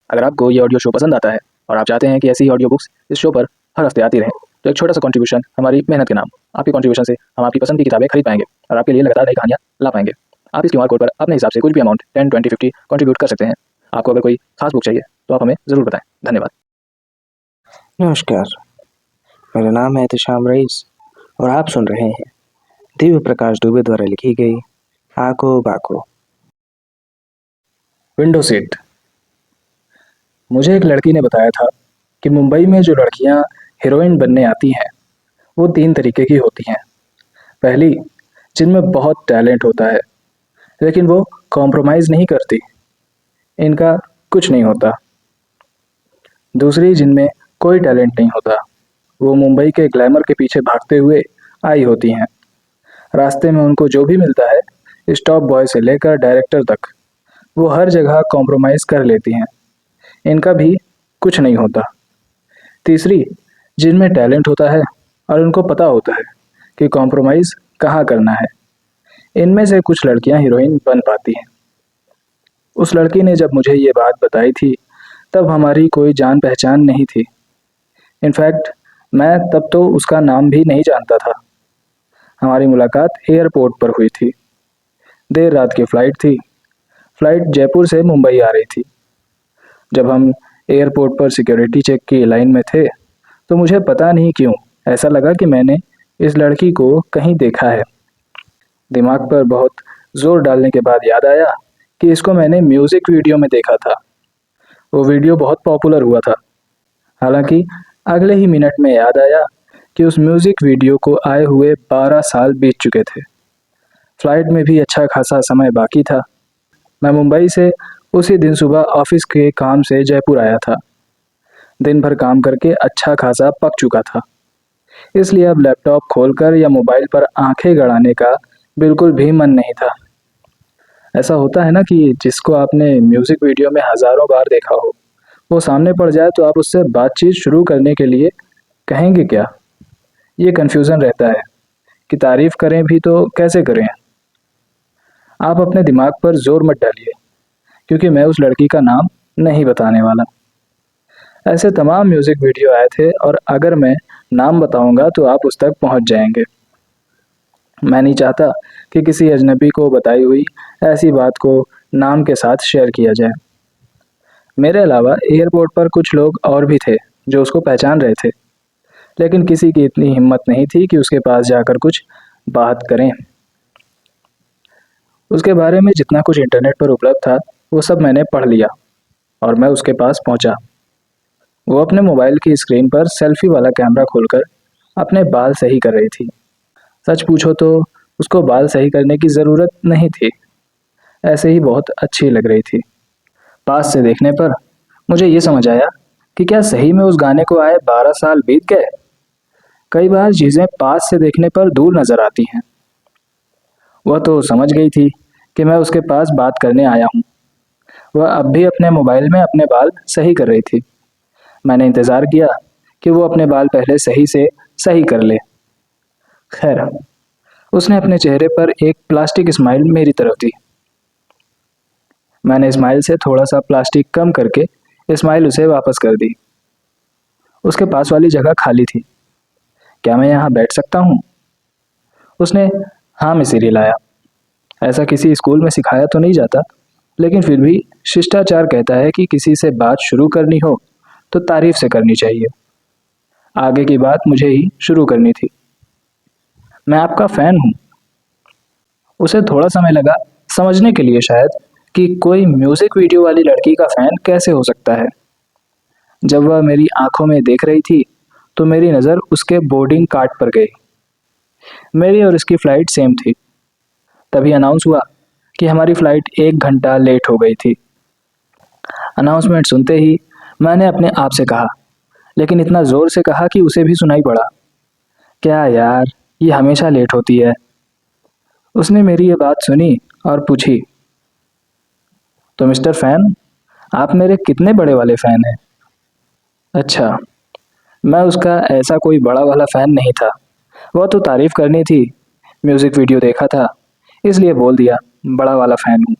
अगर आपको ये ऑडियो शो पसंद आता है और आप चाहते हैं कि ऐसी ही ऑडियो बुक्स इस शो पर हर हफ्ते आती रहें, तो एक छोटा सा कंट्रीब्यूशन हमारी मेहनत के नाम। आपकी कंट्रीब्यूशन से हम आपकी पसंद की किताबें खरीद पाएंगे और आपके लिए लगातार नई कहानियां ला पाएंगे। आप इस क्यूआर कोड पर अपने हिसाब से कुछ भी अमाउंट 10, 20, 50 कंट्रीब्यूट कर सकते हैं। आपको अगर कोई खास बुक चाहिए तो आप हमें ज़रूर बताएं। धन्यवाद। नमस्कार, मेरा नाम है एहतेशाम रईस और आप सुन रहे हैं दिव्य प्रकाश दुबे द्वारा लिखी गई आको बाको। Window seat. मुझे एक लड़की ने बताया था कि मुंबई में जो लड़कियां हीरोइन बनने आती हैं वो 3 तरीके की होती हैं। पहली, जिनमें बहुत टैलेंट होता है लेकिन वो कॉम्प्रोमाइज़ नहीं करती, इनका कुछ नहीं होता। दूसरी, जिनमें कोई टैलेंट नहीं होता, वो मुंबई के ग्लैमर के पीछे भागते हुए आई होती हैं। रास्ते में उनको जो भी मिलता है, स्टॉप बॉय से लेकर डायरेक्टर तक, वो हर जगह कॉम्प्रोमाइज़ कर लेती हैं, इनका भी कुछ नहीं होता। तीसरी, जिनमें टैलेंट होता है और उनको पता होता है कि कॉम्प्रोमाइज़ कहाँ करना है, इनमें से कुछ लड़कियां हीरोइन बन पाती हैं। उस लड़की ने जब मुझे ये बात बताई थी तब हमारी कोई जान पहचान नहीं थी। इनफैक्ट मैं तब तो उसका नाम भी नहीं जानता था। हमारी मुलाकात एयरपोर्ट पर हुई थी। देर रात की फ़्लाइट थी। फ़्लाइट जयपुर से मुंबई आ रही थी। जब हम एयरपोर्ट पर सिक्योरिटी चेक की लाइन में थे तो मुझे पता नहीं क्यों ऐसा लगा कि मैंने इस लड़की को कहीं देखा है। दिमाग पर बहुत ज़ोर डालने के बाद याद आया कि इसको मैंने म्यूज़िक वीडियो में देखा था। वो वीडियो बहुत पॉपुलर हुआ था। हालांकि अगले ही मिनट में याद आया कि उस म्यूज़िक वीडियो को आए हुए 12 साल बीत चुके थे। फ़्लाइट में भी अच्छा खासा समय बाकी था। मैं मुंबई से उसी दिन सुबह ऑफिस के काम से जयपुर आया था। दिन भर काम करके अच्छा खासा पक चुका था, इसलिए अब लैपटॉप खोलकर या मोबाइल पर आंखें गड़ाने का बिल्कुल भी मन नहीं था। ऐसा होता है ना कि जिसको आपने म्यूज़िक वीडियो में हज़ारों बार देखा हो, वो सामने पड़ जाए तो आप उससे बातचीत शुरू करने के लिए कहेंगे क्या? ये कन्फ्यूज़न रहता है कि तारीफ़ करें भी तो कैसे करें? आप अपने दिमाग पर ज़ोर मत डालिए, क्योंकि मैं उस लड़की का नाम नहीं बताने वाला। ऐसे तमाम म्यूज़िक वीडियो आए थे और अगर मैं नाम बताऊंगा तो आप उस तक पहुंच जाएंगे। मैं नहीं चाहता कि किसी अजनबी को बताई हुई ऐसी बात को नाम के साथ शेयर किया जाए। मेरे अलावा एयरपोर्ट पर कुछ लोग और भी थे जो उसको पहचान रहे थे, लेकिन किसी की इतनी हिम्मत नहीं थी कि उसके पास जाकर कुछ बात करें। उसके बारे में जितना कुछ इंटरनेट पर उपलब्ध था वो सब मैंने पढ़ लिया और मैं उसके पास पहुंचा। वो अपने मोबाइल की स्क्रीन पर सेल्फी वाला कैमरा खोलकर अपने बाल सही कर रही थी। सच पूछो तो उसको बाल सही करने की ज़रूरत नहीं थी, ऐसे ही बहुत अच्छी लग रही थी। पास से देखने पर मुझे ये समझ आया कि क्या सही में उस गाने को आए 12 साल बीत गए। कई बार चीज़ें पास से देखने पर दूर नजर आती हैं। वह तो समझ गई थी कि मैं उसके पास बात करने आया हूँ। वह अब भी अपने मोबाइल में अपने बाल सही कर रही थी। मैंने इंतज़ार किया कि वो अपने बाल पहले सही से सही कर ले। खैर, उसने अपने चेहरे पर एक प्लास्टिक स्माइल मेरी तरफ दी। मैंने स्माइल से थोड़ा सा प्लास्टिक कम करके स्माइल उसे वापस कर दी। उसके पास वाली जगह खाली थी। क्या मैं यहाँ बैठ सकता हूँ? उसने हाँ में सिर हिलाया। ऐसा किसी स्कूल में सिखाया तो नहीं जाता, लेकिन फिर भी शिष्टाचार कहता है कि किसी से बात शुरू करनी हो तो तारीफ से करनी चाहिए। आगे की बात मुझे ही शुरू करनी थी। मैं आपका फ़ैन हूँ। उसे थोड़ा समय लगा समझने के लिए शायद कि कोई म्यूज़िक वीडियो वाली लड़की का फ़ैन कैसे हो सकता है। जब वह मेरी आंखों में देख रही थी तो मेरी नज़र उसके बोर्डिंग कार्ड पर गई। मेरी और उसकी फ़्लाइट सेम थी। तभी अनाउंस हुआ कि हमारी फ़्लाइट 1 घंटा लेट हो गई थी। अनाउंसमेंट सुनते ही मैंने अपने आप से कहा, लेकिन इतना ज़ोर से कहा कि उसे भी सुनाई पड़ा, क्या यार, ये हमेशा लेट होती है। उसने मेरी ये बात सुनी और पूछी, तो मिस्टर फ़ैन, आप मेरे कितने बड़े वाले फ़ैन हैं? अच्छा, मैं उसका ऐसा कोई बड़ा वाला फ़ैन नहीं था। वह तो तारीफ़ करनी थी, म्यूज़िक वीडियो देखा था, इसलिए बोल दिया बड़ा वाला फ़ैन हूँ।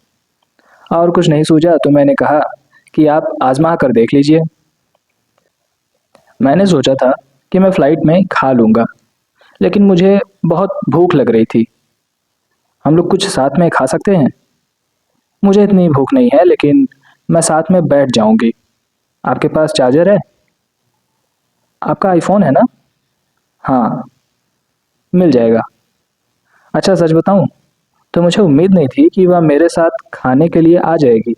और कुछ नहीं सूझा तो मैंने कहा कि आप आजमा कर देख लीजिए। मैंने सोचा था कि मैं फ़्लाइट में खा लूँगा, लेकिन मुझे बहुत भूख लग रही थी। हम लोग कुछ साथ में खा सकते हैं? मुझे इतनी भूख नहीं है, लेकिन मैं साथ में बैठ जाऊँगी। आपके पास चार्जर है? आपका आईफ़ोन है ना? हाँ, मिल जाएगा। अच्छा सच बताऊँ तो मुझे उम्मीद नहीं थी कि वह मेरे साथ खाने के लिए आ जाएगी।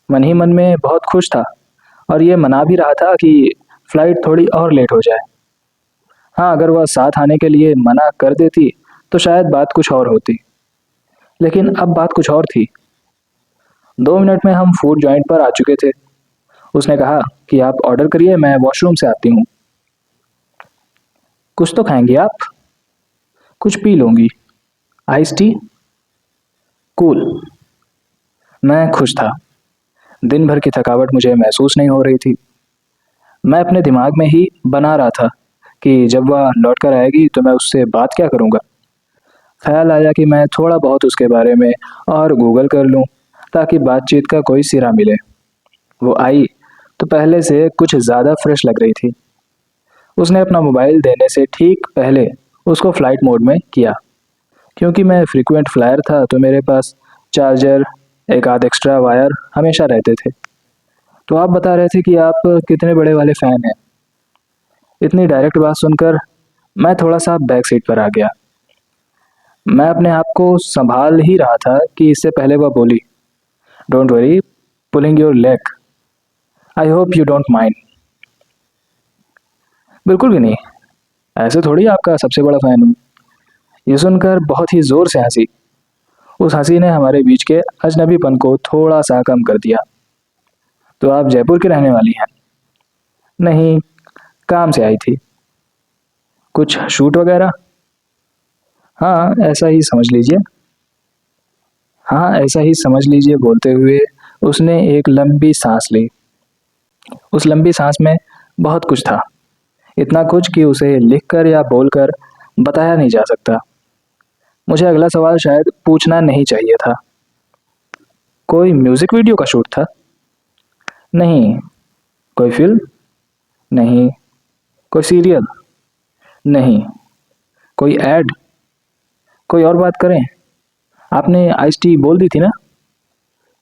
मन ही मन में बहुत खुश था और ये मना भी रहा था कि फ़्लाइट थोड़ी और लेट हो जाए। हाँ, अगर वह साथ आने के लिए मना कर देती तो शायद बात कुछ और होती। लेकिन अब बात कुछ और थी। 2 मिनट में हम फूड जॉइंट पर आ चुके थे। उसने कहा कि आप ऑर्डर करिए, मैं वॉशरूम से आती हूँ। कुछ तो खाएंगी आप? कुछ पी लूँगी। Ice tea? कूल। मैं खुश था। दिन भर की थकावट मुझे महसूस नहीं हो रही थी। मैं अपने दिमाग में ही बना रहा था कि जब वह लौट कर आएगी तो मैं उससे बात क्या करूँगा। ख्याल आया कि मैं थोड़ा बहुत उसके बारे में और गूगल कर लूँ ताकि बातचीत का कोई सिरा मिले। वो आई तो पहले से कुछ ज़्यादा फ्रेश लग रही थी। उसने अपना मोबाइल देने से ठीक पहले उसको फ्लाइट मोड में किया। क्योंकि मैं फ्रीक्वेंट फ्लायर था तो मेरे पास चार्जर, एक आध एक्स्ट्रा वायर हमेशा रहते थे। तो आप बता रहे थे कि आप कितने बड़े वाले फ़ैन हैं। इतनी डायरेक्ट बात सुनकर मैं थोड़ा सा बैक सीट पर आ गया। मैं अपने आप को संभाल ही रहा था कि इससे पहले वह बोली, don't worry, pulling your leg, I hope you don't mind. बिल्कुल भी नहीं, ऐसे थोड़ी आपका सबसे बड़ा फ़ैन हूँ। ये सुनकर बहुत ही ज़ोर से हंसी। उस हंसी ने हमारे बीच के अजनबीपन को थोड़ा सा कम कर दिया। तो आप जयपुर की रहने वाली हैं? नहीं, काम से आई थी। कुछ शूट वगैरह? हाँ, ऐसा ही समझ लीजिए। हाँ, ऐसा ही समझ लीजिए बोलते हुए उसने एक लंबी सांस ली। उस लंबी सांस में बहुत कुछ था। इतना कुछ कि उसे लिखकर या बोलकर बताया नहीं जा सकता। मुझे अगला सवाल शायद पूछना नहीं चाहिए था। कोई म्यूजिक वीडियो का शूट था? नहीं। कोई फिल्म? नहीं। कोई सीरियल? नहीं। कोई ऐड? कोई और बात करें? आपने आइस टी बोल दी थी ना?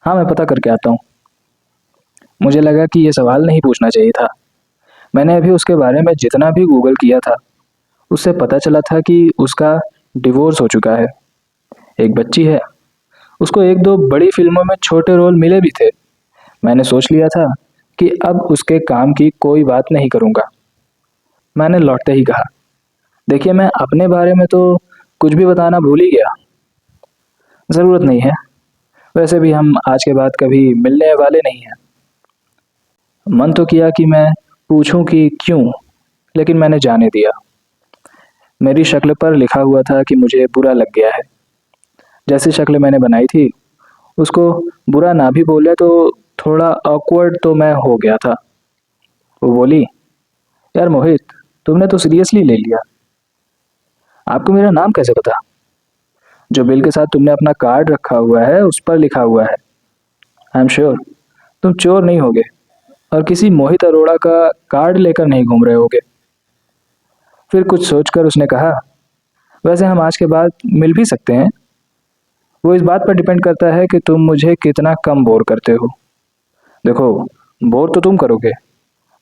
हाँ, मैं पता करके आता हूँ। मुझे लगा कि ये सवाल नहीं पूछना चाहिए था। मैंने अभी उसके बारे में जितना भी गूगल किया था, उससे पता चला था कि उसका डिवोर्स हो चुका है। एक बच्ची है। उसको एक दो बड़ी फिल्मों में छोटे रोल मिले भी थे। मैंने सोच लिया था कि अब उसके काम की कोई बात नहीं करूँगा। मैंने लौटते ही कहा, देखिए मैं अपने बारे में तो कुछ भी बताना भूल ही गया। ज़रूरत नहीं है। वैसे भी हम आज के बाद कभी मिलने वाले नहीं हैं। मन तो किया कि मैं पूछूं कि क्यों, लेकिन मैंने जाने दिया। मेरी शक्ल पर लिखा हुआ था कि मुझे बुरा लग गया है। जैसी शक्ल मैंने बनाई थी, उसको बुरा ना भी बोले तो थोड़ा ऑकवर्ड तो मैं हो गया था। वो बोली, यार मोहित, तुमने तो सीरियसली ले लिया। आपको मेरा नाम कैसे पता? जो बिल के साथ तुमने अपना कार्ड रखा हुआ है उस पर लिखा हुआ है। आई एम श्योर तुम चोर नहीं होगे और किसी मोहित अरोड़ा का कार्ड लेकर नहीं घूम रहे होगे। फिर कुछ सोचकर उसने कहा, वैसे हम आज के बाद मिल भी सकते हैं। वो इस बात पर डिपेंड करता है कि तुम मुझे कितना कम बोर करते हो। देखो, बोर तो तुम करोगे,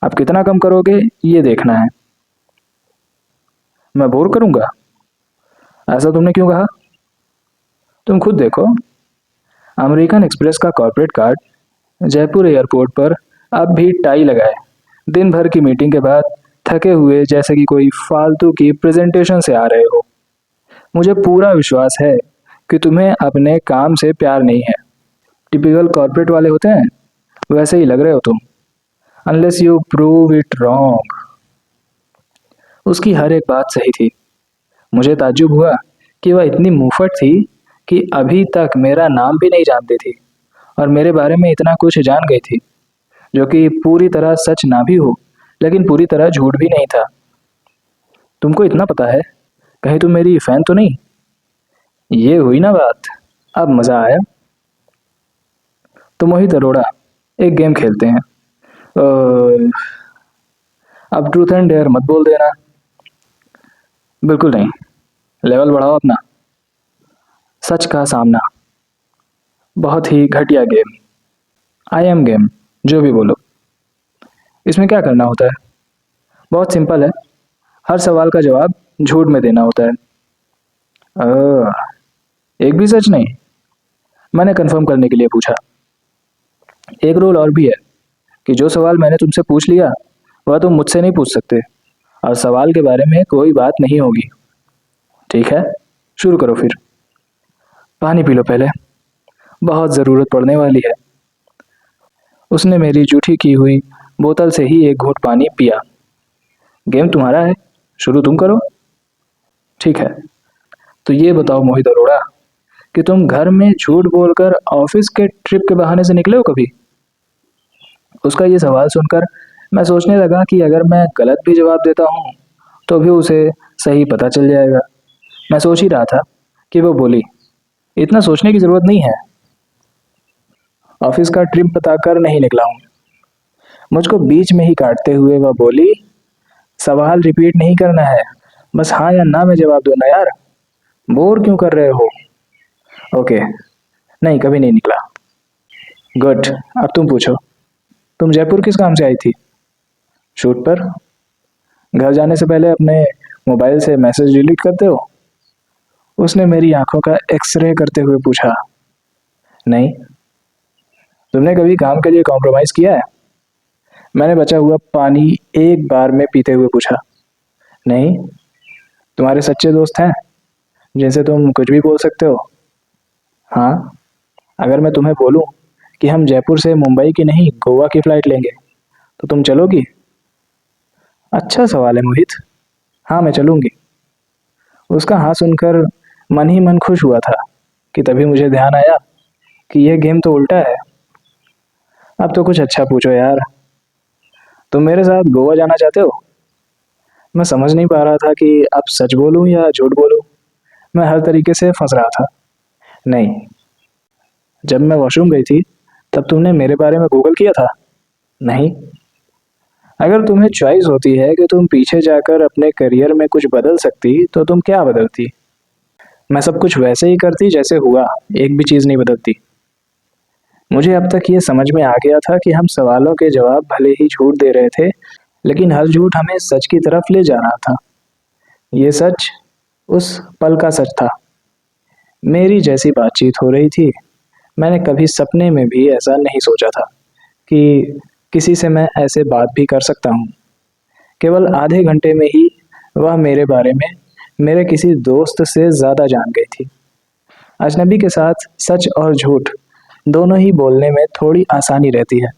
अब कितना कम करोगे ये देखना है। मैं बोर करूंगा? ऐसा तुमने क्यों कहा? तुम खुद देखो, अमेरिकन एक्सप्रेस का कॉर्पोरेट कार्ड, जयपुर एयरपोर्ट पर अब भी टाई लगाए, दिन भर की मीटिंग के बाद थके हुए जैसे कि कोई फालतू की प्रेजेंटेशन से आ रहे हो। मुझे पूरा विश्वास है कि तुम्हें अपने काम से प्यार नहीं है। टिपिकल कॉर्पोरेट वाले होते हैं, वैसे ही लग रहे हो तुम, unless you prove it wrong. उसकी हर एक बात सही थी। मुझे ताज्जुब हुआ कि वह इतनी मुंहफट थी कि अभी तक मेरा नाम भी नहीं जानती थी और मेरे बारे में इतना कुछ जान गई थी, जो कि पूरी तरह सच ना भी हो, लेकिन पूरी तरह झूठ भी नहीं था। तुमको इतना पता है, कहीं तुम मेरी फैन तो नहीं? ये हुई ना बात। अब मजा आया। तो मोहित अरोड़ा, एक गेम खेलते हैं। अब ट्रूथ एंड डेयर मत बोल देना। बिल्कुल नहीं। लेवल बढ़ाओ अपना। सच का सामना। बहुत ही घटिया गेम। I am game. जो भी बोलो। इसमें क्या करना होता है? बहुत सिंपल है। हर सवाल का जवाब झूठ में देना होता है। अ, एक भी सच नहीं। मैंने कंफर्म करने के लिए पूछा। एक रूल और भी है कि जो सवाल मैंने तुमसे पूछ लिया वह तुम मुझसे नहीं पूछ सकते, और सवाल के बारे में कोई बात नहीं होगी। ठीक है, शुरू करो फिर। पानी पी लो पहले। बहुत ज़रूरत पड़ने वाली है। उसने मेरी जूठी की हुई बोतल से ही एक घूंट पानी पिया। गेम तुम्हारा है, शुरू तुम करो। ठीक है, तो ये बताओ मोहित अरोड़ा कि तुम घर में झूठ बोलकर ऑफिस के ट्रिप के बहाने से निकले हो कभी? उसका ये सवाल सुनकर मैं सोचने लगा कि अगर मैं गलत भी जवाब देता हूँ तो भी उसे सही पता चल जाएगा। मैं सोच ही रहा था कि वो बोली, इतना सोचने की जरूरत नहीं है। ऑफिस का ट्रिप बताकर नहीं निकला हूँ। मुझको बीच में ही काटते हुए वह बोली, सवाल रिपीट नहीं करना है, बस हाँ या ना में जवाब दो ना यार। बोर क्यों कर रहे हो? ओके। नहीं, कभी नहीं निकला। गुड। अब तुम पूछो। तुम जयपुर किस काम से आई थी? शूट पर। घर जाने से पहले अपने मोबाइल से मैसेज डिलीट करते हो? उसने मेरी आंखों का एक्सरे करते हुए पूछा। नहीं। तुमने कभी काम के लिए कॉम्प्रोमाइज किया है? मैंने बचा हुआ पानी एक बार में पीते हुए पूछा। नहीं। तुम्हारे सच्चे दोस्त हैं जिनसे तुम कुछ भी बोल सकते हो? हाँ। अगर मैं तुम्हें बोलूं कि हम जयपुर से मुंबई की नहीं गोवा की फ्लाइट लेंगे तो तुम चलोगी? अच्छा सवाल है मोहित। हाँ, मैं चलूंगी। उसका हाँ सुनकर मन ही मन खुश हुआ था कि तभी मुझे ध्यान आया कि यह गेम तो उल्टा है। अब तो कुछ अच्छा पूछो यार। तुम मेरे साथ गोवा जाना चाहते हो? मैं समझ नहीं पा रहा था कि अब सच बोलूं या झूठ बोलूं। मैं हर तरीके से फंस रहा था। नहीं। जब मैं वॉशरूम गई थी तब तुमने मेरे बारे में गूगल किया था? नहीं। अगर तुम्हें चॉइस होती है कि तुम पीछे जाकर अपने करियर में कुछ बदल सकती तो तुम क्या बदलती? मैं सब कुछ वैसे ही करती जैसे हुआ, एक भी चीज़ नहीं बदलती। मुझे अब तक ये समझ में आ गया था कि हम सवालों के जवाब भले ही झूठ दे रहे थे, लेकिन हर झूठ हमें सच की तरफ ले जा रहा था। ये सच उस पल का सच था। मेरी जैसी बातचीत हो रही थी। मैंने कभी सपने में भी ऐसा नहीं सोचा था कि किसी से मैं ऐसे बात भी कर सकता हूँ। केवल आधे घंटे में ही वह मेरे बारे में मेरे किसी दोस्त से ज़्यादा जान गई थी। अजनबी के साथ सच और झूठ दोनों ही बोलने में थोड़ी आसानी रहती है।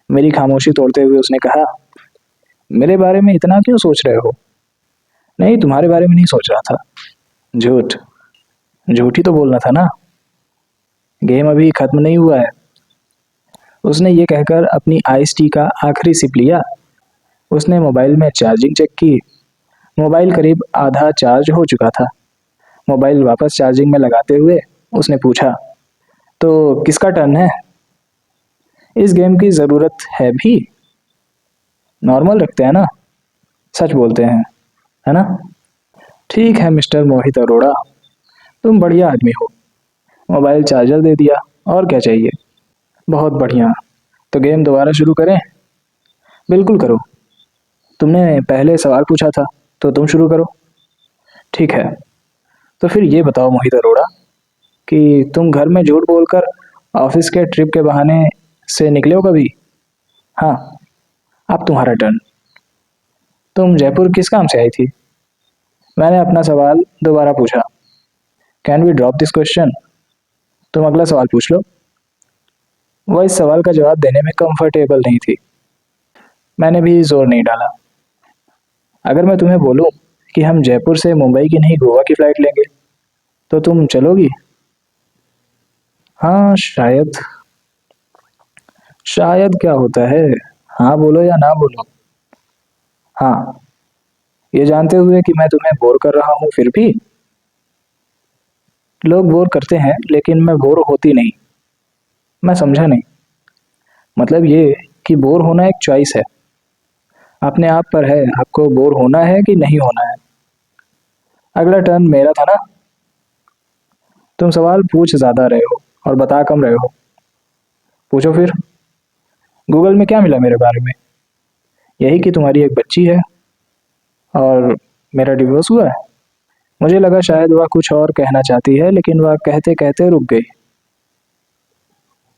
मेरी खामोशी तोड़ते हुए उसने कहा, मेरे बारे में इतना क्यों सोच रहे हो? नहीं, तुम्हारे बारे में नहीं सोच रहा था। झूठ। झूठ ही तो बोलना था ना। गेम अभी खत्म नहीं हुआ है। उसने ये कहकर अपनी आइस टी का आखिरी सिप लिया। उसने मोबाइल में चार्जिंग चेक की। मोबाइल करीब आधा चार्ज हो चुका था। मोबाइल वापस चार्जिंग में लगाते हुए उसने पूछा, तो किसका टर्न है? इस गेम की ज़रूरत है भी? नॉर्मल रखते हैं ना, सच बोलते हैं, है ना? ठीक है मिस्टर मोहित अरोड़ा, तुम बढ़िया आदमी हो। मोबाइल चार्जर दे दिया, और क्या चाहिए? बहुत बढ़िया। तो गेम दोबारा शुरू करें? बिल्कुल करो। तुमने पहले सवाल पूछा था तो तुम शुरू करो। ठीक है, तो फिर ये बताओ मोहित अरोड़ा कि तुम घर में झूठ बोलकर ऑफिस के ट्रिप के बहाने से निकले हो कभी? हाँ। अब तुम्हारा टर्न। तुम जयपुर किस काम से आई थी? मैंने अपना सवाल दोबारा पूछा। Can we drop this question? तुम अगला सवाल पूछ लो। वह इस सवाल का जवाब देने में कंफर्टेबल नहीं थी। मैंने भी जोर नहीं डाला। अगर मैं तुम्हें बोलूं कि हम जयपुर से मुंबई की नहीं गोवा की फ्लाइट लेंगे तो तुम चलोगी? हाँ, शायद। शायद क्या होता है? हाँ बोलो या ना बोलो। हाँ। ये जानते हुए कि मैं तुम्हें बोर कर रहा हूँ फिर भी? लोग बोर करते हैं लेकिन मैं बोर होती नहीं। मैं समझा नहीं। मतलब ये कि बोर होना एक चॉइस है, अपने आप पर है आपको बोर होना है कि नहीं होना है। अगला टर्न मेरा था ना। तुम सवाल पूछ ज़्यादा रहे हो और बता कम रहे हो। पूछो फिर। गूगल में क्या मिला मेरे बारे में? यही कि तुम्हारी एक बच्ची है और मेरा डिवोर्स हुआ है। मुझे लगा शायद वह कुछ और कहना चाहती है, लेकिन वह कहते कहते रुक गई।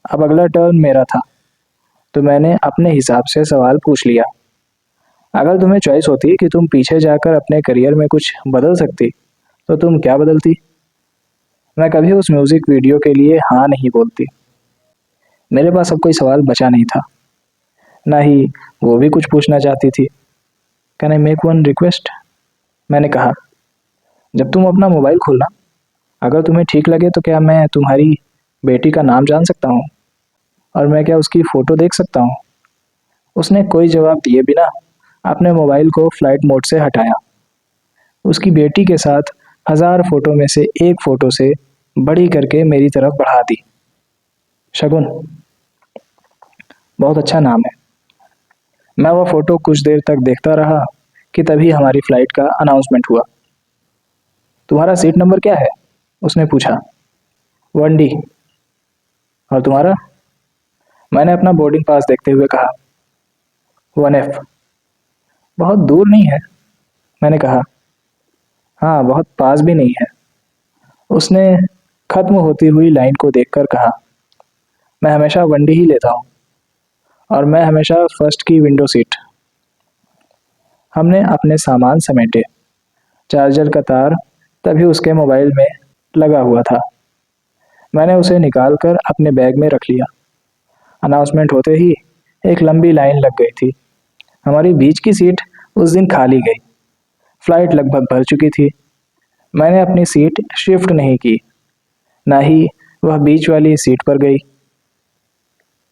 अब अगला टर्न मेरा था, तो मैंने अपने हिसाब से सवाल पूछ लिया। अगर तुम्हें चॉइस होती कि तुम पीछे जाकर अपने करियर में कुछ बदल सकती, तो तुम क्या बदलती? मैं कभी उस म्यूजिक वीडियो के लिए हाँ नहीं बोलती। मेरे पास अब कोई सवाल बचा नहीं था, ना ही वो भी कुछ पूछना चाहती थी। Can I make one request? मैंने कहा, जब तुम अपना मोबाइल खोलना, अगर तुम्हें ठीक लगे तो क्या मैं तुम्हारी बेटी का नाम जान सकता हूँ? और मैं क्या उसकी फ़ोटो देख सकता हूँ? उसने कोई जवाब दिए बिना अपने मोबाइल को फ्लाइट मोड से हटाया। उसकी बेटी के साथ हजार फोटो में से एक फोटो से बड़ी करके मेरी तरफ बढ़ा दी। शगुन, बहुत अच्छा नाम है। मैं वह फोटो कुछ देर तक देखता रहा कि तभी हमारी फ्लाइट का अनाउंसमेंट हुआ। तुम्हारा सीट नंबर क्या है? उसने पूछा। 1D। और तुम्हारा? मैंने अपना बोर्डिंग पास देखते हुए कहा। 1F। बहुत दूर नहीं है, मैंने कहा। हाँ, बहुत पास भी नहीं है, उसने खत्म होती हुई लाइन को देखकर कहा। मैं हमेशा 1D ही लेता हूँ और मैं हमेशा फर्स्ट की विंडो सीट। हमने अपने सामान समेटे। चार्जर का तार तभी उसके मोबाइल में लगा हुआ था। मैंने उसे निकालकर अपने बैग में रख लिया। अनाउंसमेंट होते ही एक लंबी लाइन लग गई थी। हमारी बीच की सीट उस दिन खाली गई। फ्लाइट लगभग भर चुकी थी। मैंने अपनी सीट शिफ्ट नहीं की, ना ही वह बीच वाली सीट पर गई।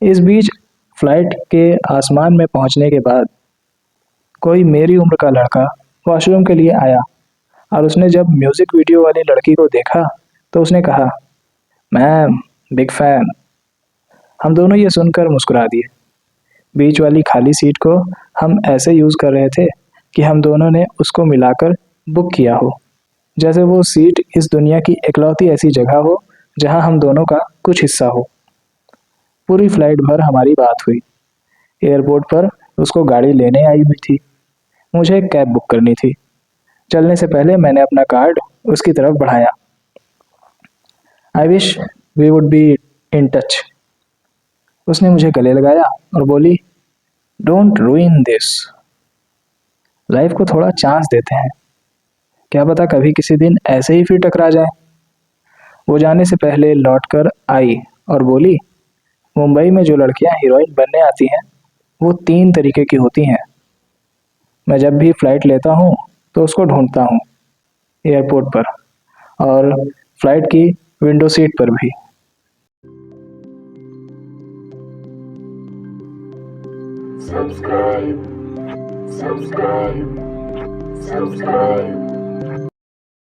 इस बीच फ्लाइट के आसमान में पहुंचने के बाद कोई मेरी उम्र का लड़का वॉशरूम के लिए आया और उसने जब म्यूजिक वीडियो वाली लड़की को देखा तो उसने कहा, मैम, बिग फैन। हम दोनों ये सुनकर मुस्कुरा दिए। बीच वाली खाली सीट को हम ऐसे यूज कर रहे थे कि हम दोनों ने उसको मिलाकर बुक किया हो, जैसे वो सीट इस दुनिया की इकलौती ऐसी जगह हो जहां हम दोनों का कुछ हिस्सा हो। पूरी फ्लाइट भर हमारी बात हुई। एयरपोर्ट पर उसको गाड़ी लेने आई हुई थी। मुझे एक कैब बुक करनी थी। चलने से पहले मैंने अपना कार्ड उसकी तरफ बढ़ाया। I wish we would be in touch. उसने मुझे गले लगाया और बोली, डोंट रूइन दिस। लाइफ को थोड़ा चांस देते हैं, क्या पता कभी किसी दिन ऐसे ही फिर टकरा जाए। वो जाने से पहले लौटकर आई और बोली, मुंबई में जो लड़कियां हीरोइन बनने आती हैं वो 3 तरीके की होती हैं। मैं जब भी फ्लाइट लेता हूँ तो उसको ढूंढता हूँ, एयरपोर्ट पर और फ्लाइट की विंडो सीट पर भी। Subscribe, subscribe, subscribe.